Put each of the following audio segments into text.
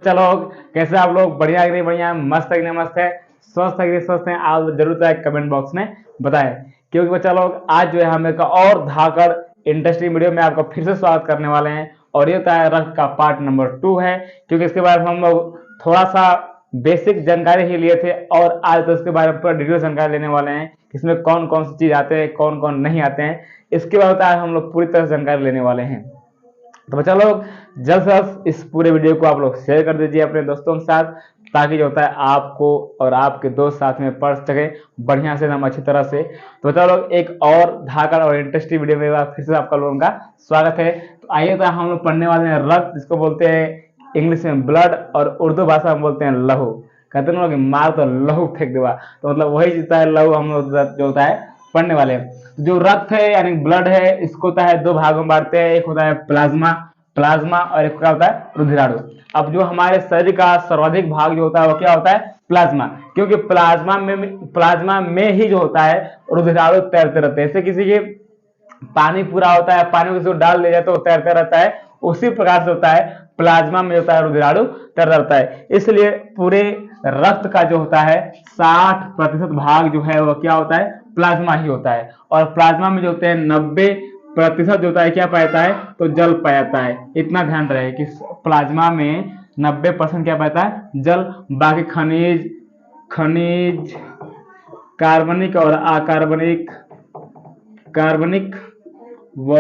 चलो, कैसे आप लोग? बढ़िया कि नहीं बढ़िया? मस्त है कि नहीं मस्त है? स्वस्थ है कि नहीं स्वस्थ है? आप जरूर तो कमेंट बॉक्स में बताएं। क्योंकि बच्चा लोग आज जो है हम एक और धाकड़ इंटरेस्टिंग वीडियो में आपका फिर से स्वागत करने वाले हैं। और ये होता है रक्त का पार्ट नंबर 2 है। क्योंकि इसके बारे में हम लोग थोड़ा सा बेसिक जानकारी ही लिए थे और आज तो इसके बारे में पूरा डिटेल जानकारी लेने वाले हैं। इसमें कौन कौन सी चीज आते हैं, कौन कौन नहीं आते हैं, इसके बारे में आज हम लोग पूरी तरह से जानकारी लेने वाले हैं। तो बच्चा लोग जल्द से जल्द इस पूरे वीडियो को आप लोग शेयर कर दीजिए अपने दोस्तों के साथ, ताकि जो होता है आपको और आपके दोस्त साथ में पढ़ सके बढ़िया से, एकदम अच्छी तरह से। तो बच्चा लोग एक और धाकड़ और इंटरेस्टिंग वीडियो में फिर से आपका लोगों का स्वागत है। तो आइए तो हम लोग पढ़ने वाले हैं रक्त, जिसको बोलते हैं इंग्लिश में ब्लड और उर्दू भाषा में बोलते हैं लहू। कहते हैं ना कि मार तो लहू फेंक देगा, तो मतलब वही जीता है लहू हम लोग जो होता है पढ़ने वाले हैं। जो रक्त है यानी ब्लड है, इसको होता है दो भागों में बांटते हैं। एक होता है प्लाज्मा प्लाज्मा और एक क्या होता है रुधिराणु। अब जो हमारे शरीर का सर्वाधिक भाग जो होता है वो क्या होता है? प्लाज्मा। क्योंकि प्लाज्मा में ही जो होता है रुधिराणु तैरते रहते हैं। जैसे किसी के पानी पूरा होता है, पानी को डाल दिया जाए तो तैरता रहता है, उसी प्रकार से होता है प्लाज्मा में होता है रुधिराणु तैरता रहता है। इसलिए पूरे रक्त का जो होता है 60% भाग जो है वो क्या होता है? प्लाज्मा ही होता है। और प्लाज्मा में जो होते हैं 90% जो होता है क्या पाया जाता है? तो जल पाया जाता है। इतना ध्यान रहे कि प्लाज्मा में 90% क्या पाया जाता है? जल। बाकी खनिज कार्बनिक और अकार्बनिक, कार्बनिक व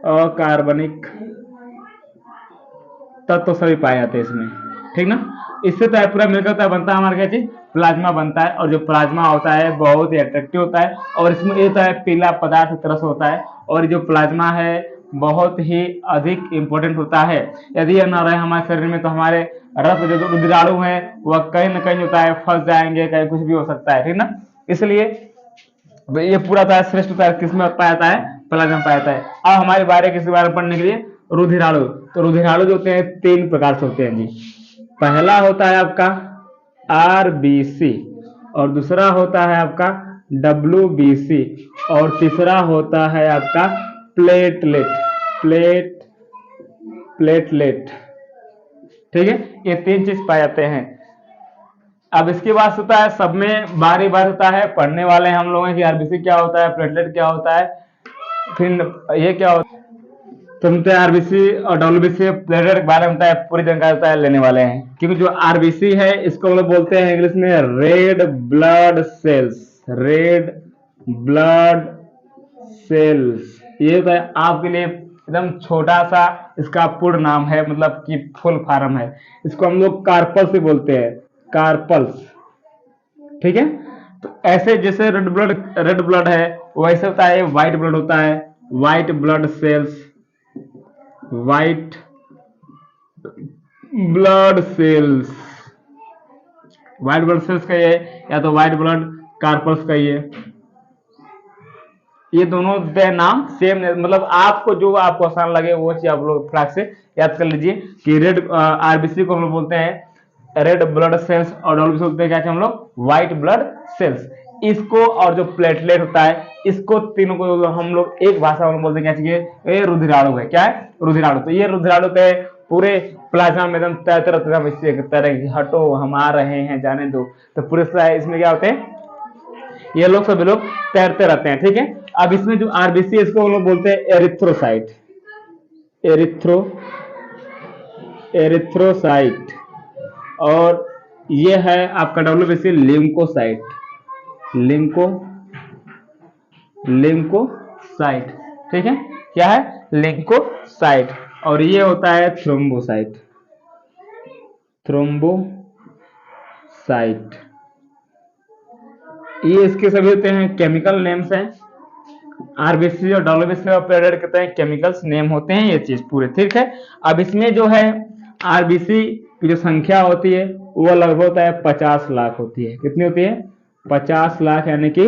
अकार्बनिक तत्व सभी पाए जाते हैं इसमें, ठीक ना। इससे तो पूरा मिलकर बनता है हमारा क्या चीज? प्लाज्मा बनता है। और जो प्लाज्मा होता है बहुत ही अट्रैक्टिव होता है और इसमें ये होता है पीला पदार्थ की तरह से होता है। और जो प्लाज्मा है बहुत ही अधिक इंपॉर्टेंट होता है। यदि यह ना रहे हमारे शरीर में तो हमारे रक्त जो रुधिराणु है वह कहीं ना कहीं होता है फंस जाएंगे, कहीं कुछ भी हो सकता है, ठीक ना। इसलिए ये पूरा होता है श्रेष्ठ होता है किसमें पाया जाता है? प्लाज्मा पाया जाता है। अब हमारी बारी किसी बारे में पढ़ने के लिए रुधिराणु। तो रुधिराणु जो होते हैं 3 प्रकार से होते हैं जी। पहला होता है आपका आरबीसी, और दूसरा होता है आपका डब्ल्यूबीसी, और तीसरा होता है आपका प्लेटलेट। ठीक है, ये 3 चीज पाए जाते हैं। अब इसके बाद होता है सब में बारी बार होता है पढ़ने वाले हम लोगों की आरबीसी क्या होता है, प्लेटलेट क्या होता है, फिर ये क्या होता है। तो आरबीसी और डब्ल्यूबीसी प्लेटलेट के बारे में पूरी जानकारी लेने वाले हैं। क्योंकि जो आरबीसी है इसको हम लोग बोलते हैं इंग्लिश में red blood cells. Red blood cells ये होता है आपके लिए एकदम छोटा सा इसका पूर्ण नाम है, मतलब कि फुल फॉर्म है। इसको हम लोग कार्पल्स भी बोलते हैं, कार्पल्स, ठीक है। तो ऐसे जैसे रेड ब्लड है वैसे होता है व्हाइट ब्लड होता है, white blood cells, white blood cells, white blood cells कहिए या तो व्हाइट ब्लड कार्पल्स कहिए। ये दोनों नाम सेम, मतलब आपको जो आपको आसान लगे वो चीज आप लोग फटाक से याद कर लीजिए कि रेड आरबीसी को हम लोग बोलते हैं रेड ब्लड सेल्स और डब्ल्यूबीसी बोलते हैं क्या हम लोग? White blood cells. इसको और जो प्लेटलेट होता है इसको तीनों को हम लोग एक भाषा में बोलते हैं क्या चाहिए? ये रुधिराणु है। क्या है? रुधिराणु। तो ये रुधिराणु पे पूरे प्लाज्मा में एकदम तरह हटो हम आ रहे हैं जाने दो। तो पूरे इसमें क्या होते हैं? ये लोग सभी लोग तैरते रहते हैं, ठीक है। अब इसमें जो आरबीसी इसको हम लोग बोलते हैं एरिथ्रोसाइट, एरिथ्रोसाइट। और ये है आपका डब्ल्यूबीसी लिम्कोसाइट, लिम्कोसाइट, ठीक है। क्या है? लिम्कोसाइट। और ये होता है थ्रोम्बोसाइट, ये इसके सभी होते हैं केमिकल नेम्स हैं। आरबीसी और डब्ल्यूबीसी और प्लेटलेट कहते हैं केमिकल्स नेम होते हैं ये चीज पूरे, ठीक है। अब इसमें जो है आरबीसी की जो संख्या होती है वो लगभग होता है 50 लाख होती है। कितनी होती है? 50 लाख, यानी कि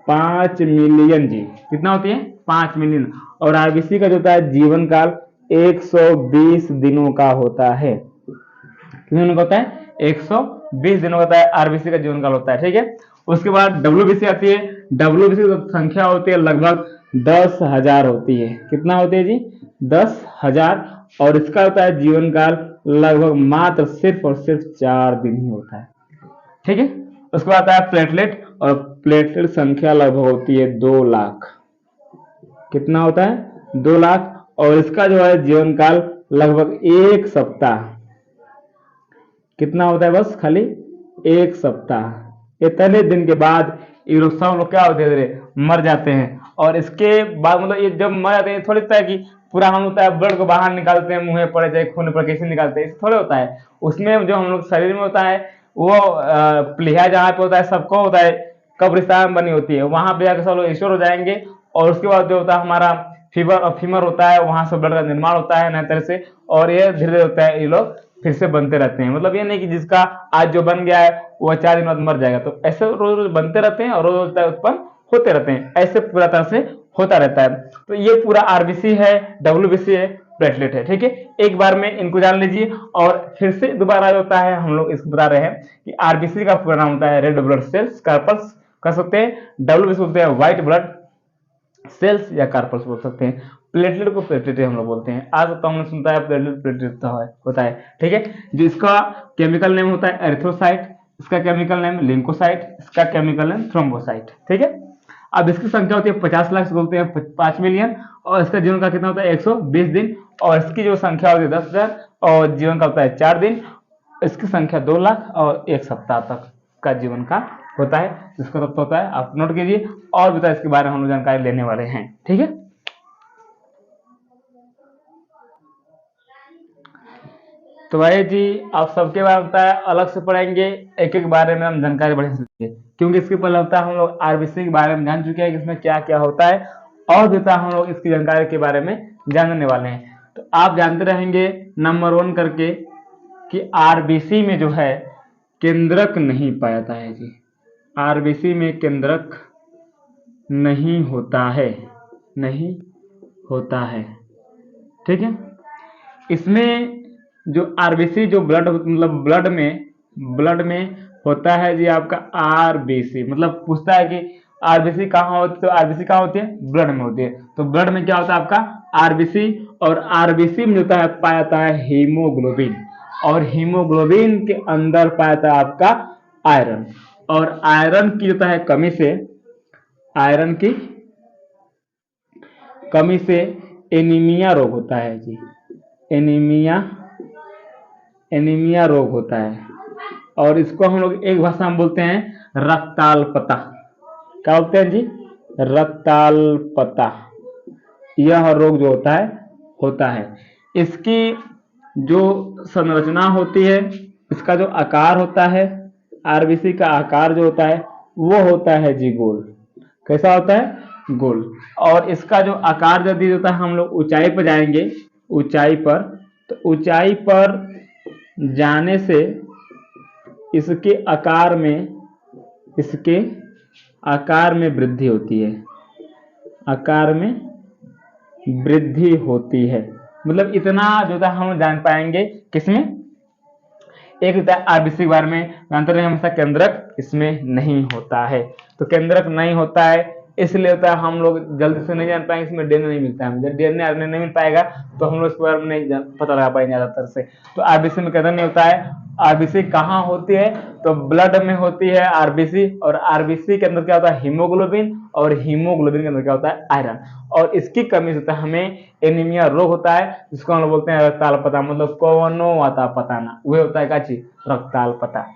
5 मिलियन जी। कितना होती है? 5 मिलियन। और आरबीसी का जो होता है जीवन काल 120 दिनों का होता है। कितने दिनों का होता है? 120 दिनों का होता है आरबीसी का जीवन काल होता है, ठीक है। उसके बाद डब्ल्यूबीसी आती है। डब्ल्यूबीसी की संख्या होती है लगभग 10,000 होती है। कितना होती है जी? 10,000। और इसका होता है जीवन काल लगभग मात्र सिर्फ और सिर्फ 4 दिन ही होता है। ठीक है, उसके बाद आता है प्लेटलेट, और प्लेटलेट संख्या लगभग होती है 2 लाख। कितना होता है? 2 लाख। और इसका जो है जीवन काल लगभग 1 सप्ताह। कितना होता है? बस खाली 1 सप्ताह। इतने दिन के बाद ये लोग सब लोग क्या होते हैं? मर जाते हैं। और इसके बाद मतलब ये जब मर जाते हैं थोड़ी होता है कि पूरा हम होता है ब्लड को बाहर निकालते हैं, मुंह पर चाहे खून पर कैसे निकालते हैं, थोड़े होता है। उसमें जो हम लोग शरीर में होता है वो प्लीहा जहाँ पे होता है सबको होता है, कब्रिस्तान बनी होती है, वहां पे जाकर सब लोग ईश्वर हो जाएंगे। और उसके बाद जो होता है हमारा फीवर होता है, वहां से ब्लड का निर्माण होता है नए तरह से, और ये धीरे धीरे होता है ये लोग फिर से बनते रहते हैं। मतलब ये नहीं कि जिसका आज जो बन गया है वो 4 दिन बाद मर जाएगा, तो ऐसे रोज रोज बनते रहते हैं और रोज रोज उत्पन्न होते रहते हैं, ऐसे पूरा तरह से होता रहता है। तो ये पूरा आरबीसी है, डब्ल्यूबीसी है, प्लेटलेट है। ठीक है, एक बार में इनको जान लीजिए। और फिर से दोबारा होता है, हम लोग इसको बता रहे हैं कि आरबीसी का पूरा नाम होता है रेड ब्लड सेल्स, कार्पल्स कर सकते हैं, डब्ल्यूबीसी बोलते हैं व्हाइट ब्लड सेल्स या कार्पल्स बोल सकते हैं। प्लेटलेट को प्लेटलेट हम लोग बोलते हैं। आज तो हमने सुनता है प्लेटलेट प्लेटलेट होता है। ठीक है, जो इसका केमिकल नेम होता है एरिथ्रोसाइट, इसका केमिकल नेम लिंकोसाइट, इसका केमिकल नेम थ्रोम्बोसाइट। ठीक है, अब इसकी संख्या होती है 50 लाख, बोलते हैं 5 मिलियन, और इसका जीवन का कितना होता है 120 दिन, और इसकी जो संख्या होती है 10,000, और जीवन का होता है 4 दिन। इसकी संख्या 2 लाख और 1 सप्ताह तक का जीवन का होता है। इसका तत्व होता है, आप नोट कीजिए। और भी इसके बारे में हम लोग जानकारी लेने वाले हैं। ठीक है, तो भाई जी आप सबके बारे में बताया, अलग से पढ़ेंगे, एक एक बारे में हम जानकारी बढ़िया से लेंगे, क्योंकि इसके पहले होता है हम लोग आरबीसी के बारे में जान चुके हैं कि इसमें क्या क्या होता है, और भी हम लोग इसकी जानकारी के बारे में जानने वाले हैं। तो आप जानते रहेंगे नंबर 1 करके कि आरबीसी में जो है केंद्रक नहीं पाया जाता है जी। आरबीसी में केंद्रक नहीं होता है, नहीं होता है। ठीक है, इसमें जो आरबीसी जो ब्लड मतलब ब्लड में होता है जी आपका आरबीसी, मतलब पूछता है कि आरबीसी कहाँ होती है, तो आरबीसी कहाँ होती है? ब्लड में होती है। तो ब्लड में क्या होता है आपका? आरबीसी। और आरबीसी में होता है पाया जाता है हीमोग्लोबिन, और हीमोग्लोबिन के अंदर पाया जाता है आपका आयरन, और आयरन की होता है कमी से, आयरन की कमी से एनीमिया रोग होता है जी। एनीमिया रोग होता है, और इसको हम लोग एक भाषा में बोलते हैं रक्ताल्पता। क्या बोलते हैं जी? रक्ताल्पता। यह रोग जो होता है इसकी जो संरचना होती है, इसका जो आकार होता है, आरबीसी का आकार जो होता है वो होता है जी गोल। कैसा होता है? गोल। और इसका जो आकार यदि होता है, हम लोग ऊंचाई पर जाएंगे, ऊंचाई पर, तो ऊंचाई पर जाने से इसके आकार में वृद्धि होती है, आकार में वृद्धि होती है। मतलब इतना जो था हम जान पाएंगे किसमें? एक होता है आरबीसी के बारे में जानते रहे हमेशा, केंद्रक इसमें नहीं होता है। तो केंद्रक नहीं होता है इसलिए होता है हम लोग जल्दी से नहीं जान पाएंगे, इसमें डीएनए नहीं मिलता है। जब डीएनए नहीं मिल पाएगा तो हम लोग इसके बारे में नहीं पता लगा पाएंगे ज्यादातर से। तो आरबीसी में केंद्रक नहीं होता है। आरबीसी कहाँ होती है? तो ब्लड में होती है आरबीसी, और आरबीसी के अंदर क्या होता है? हीमोग्लोबिन, और हीमोग्लोबिन के अंदर क्या होता है? आयरन, और इसकी कमी से होता है हमें एनीमिया रोग होता है, जिसको हम लोग बोलते हैं रक्ताल्पता। मतलब कौनो आता पता ना, वह होता है क्या चीज? रक्ताल्पता।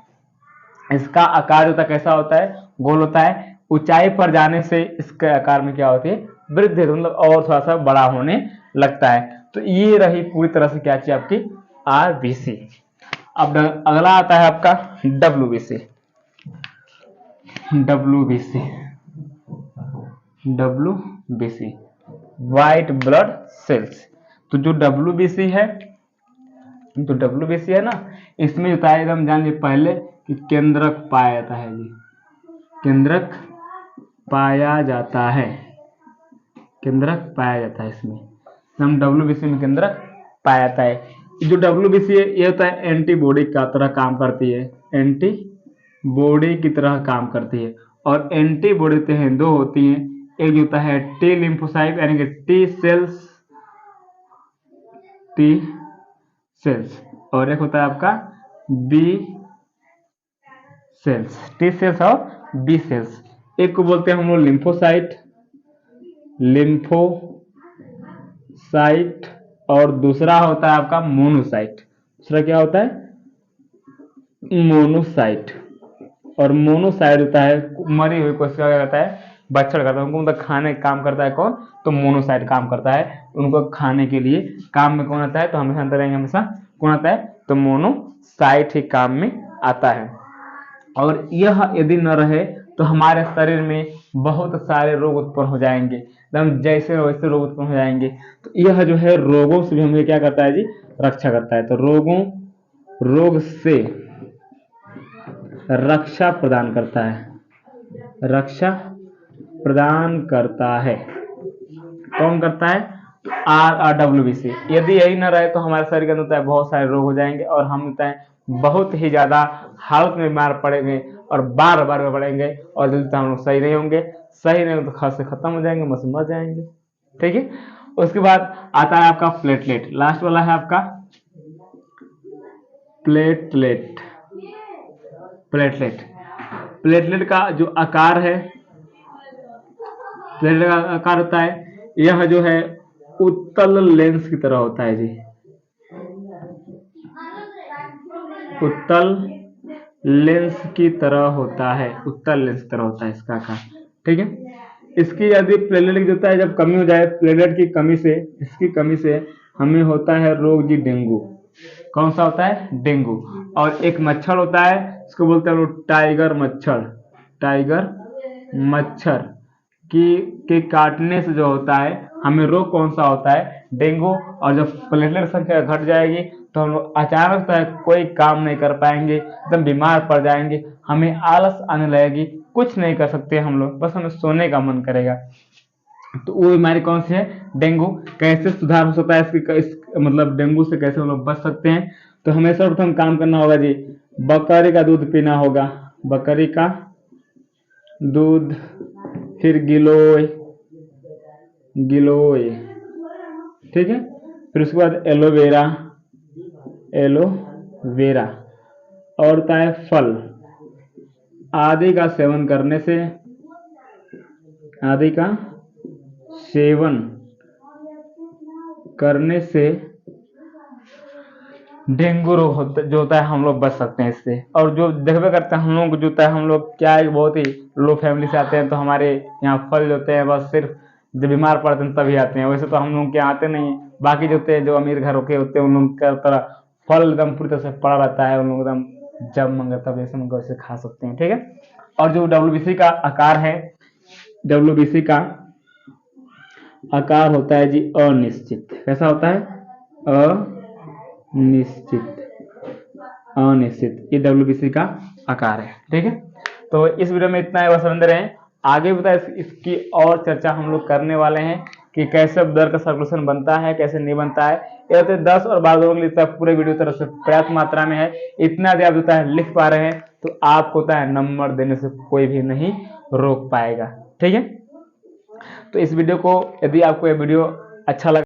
इसका आकार होता है कैसा होता है? गोल होता है। ऊंचाई पर जाने से इसके आकार में क्या होती है? वृद्धि, मतलब और थोड़ा सा बड़ा होने लगता है। तो ये रही पूरी तरह से क्या चीज आपकी? आरबीसी। अब अगला आता है आपका WBC. WBC white blood cells. तो जो डब्ल्यूबीसी है ना, इसमें होता है एकदम जान लीजिए पहले कि केंद्रक पाया जाता है जी, केंद्रक पाया जाता है, केंद्रक पाया जाता है। इसमें हम डब्ल्यूबीसी में केंद्रक पाया जाता है। जो डब्ल्यूबीसी है ये होता है एंटीबॉडी का तरह काम करती है, एंटीबॉडी की तरह काम करती है। और एंटीबॉडी तो हैं, 2 होती हैं, एक होता है टी लिम्फोसाइट यानी कि टी सेल्स, और एक होता है आपका बी सेल्स, टी सेल्स और बी सेल्स। एक को बोलते हैं हम लोग लिम्फोसाइट, लिम्फोसाइट, और दूसरा होता है आपका मोनोसाइट। दूसरा क्या होता है? मोनोसाइट। और मोनोसाइट होता है मरी हुई कोशिका क्या करता है? बच्चड़ करता है। उनको मतलब खाने का काम करता है कौन? तो मोनोसाइट काम करता है उनको खाने के लिए। काम में कौन आता है? तो हमेशा अंदर रहेंगे, हमेशा कौन आता है? तो मोनोसाइट ही काम में आता है। और यह यदि न रहे तो हमारे शरीर में बहुत सारे रोग उत्पन्न हो जाएंगे, एकदम जैसे वैसे रोग उत्पन्न हो जाएंगे। तो यह जो है रोगों से भी हमें क्या करता है जी? रक्षा करता है। तो रोग से रक्षा प्रदान करता है, रक्षा प्रदान करता है। कौन करता है? RRWBC। यदि यही न रहे तो हमारे शरीर के अंदर होता है बहुत सारे रोग हो जाएंगे और हम होता है बहुत ही ज्यादा हालत में बीमार पड़ेंगे और बार बार पड़ेंगे और जल्दी हम लोग सही नहीं होंगे। सही नहीं तो खांसी खत्म हो जाएंगे, बस मर जाएंगे। ठीक है। उसके बाद आता है आपका प्लेटलेट। लास्ट वाला है आपका प्लेटलेट। प्लेटलेट का जो आकार है, प्लेटलेट का आकार होता है, यह जो है उत्तल लेंस की तरह होता है जी। उत्तल लेंस की तरह होता है, उत्तल लेंस की तरह होता है इसका आकार। ठीक है। इसकी यदि प्लेटलेट की होता है, जब कमी हो जाए प्लेटलेट की कमी से, इसकी कमी से हमें होता है रोग जी डेंगू। कौन सा होता है? डेंगू। और एक मच्छर होता है, इसको बोलते हैं लोग टाइगर मच्छर। टाइगर मच्छर के काटने से जो होता है हमें रोग कौन सा होता है? डेंगू। और जब प्लेटलेट संख्या घट जाएगी तो हम लोग अचानक से कोई काम नहीं कर पाएंगे, एकदम बीमार पड़ जाएंगे, हमें आलस आने लगेगी, कुछ नहीं कर सकते हम लोग, बस हमें सोने का मन करेगा। तो वो बीमारी कौन सी है? डेंगू। कैसे सुधार हो सकता है मतलब डेंगू से कैसे हम लोग बच सकते हैं? तो हमें सर्वप्रथम काम करना होगा जी, बकरी का दूध पीना होगा। बकरी का दूध, फिर गिलोय, ठीक है। फिर उसके बाद एलोवेरा, और होता है फल आदि का सेवन करने से, डेंगू रोग जो होता है हम लोग बच सकते हैं इससे। और जो देखबे करते हैं हम लोग जो होता है, हम लोग क्या है बहुत ही लो फैमिली से आते हैं, तो हमारे यहाँ फल जो होते हैं बस सिर्फ जब बीमार पड़ते हैं तभी आते हैं, वैसे तो हम लोग के आते नहीं। बाकी जो होते हैं, जो अमीर घरों के होते हैं, उन लोग का तरह फल एकदम पूरी तरह से पड़ा रहता है, उन लोग एकदम जब मंगे तब जैसे मंगे वैसे खा सकते हैं। ठीक है। और जो WBC का आकार है, WBC का आकार होता है जी अनिश्चित। कैसा होता है? अनिश्चित। ये WBC का आकार है। ठीक है। तो इस वीडियो में इतना है, बस समझ रहे हैं। आगे बताए इसकी और चर्चा हम लोग करने वाले हैं कि कैसे ब्लड का सर्कुलेशन बनता है, कैसे नहीं बनता है। ये तो 10 और 12 के लिए पूरे वीडियो तरफ से पर्याप्त मात्रा में है। इतना यदि आप होता है लिख पा रहे हैं तो आपको होता है नंबर देने से कोई भी नहीं रोक पाएगा। ठीक है। तो इस वीडियो को, यदि आपको ये वीडियो अच्छा लगा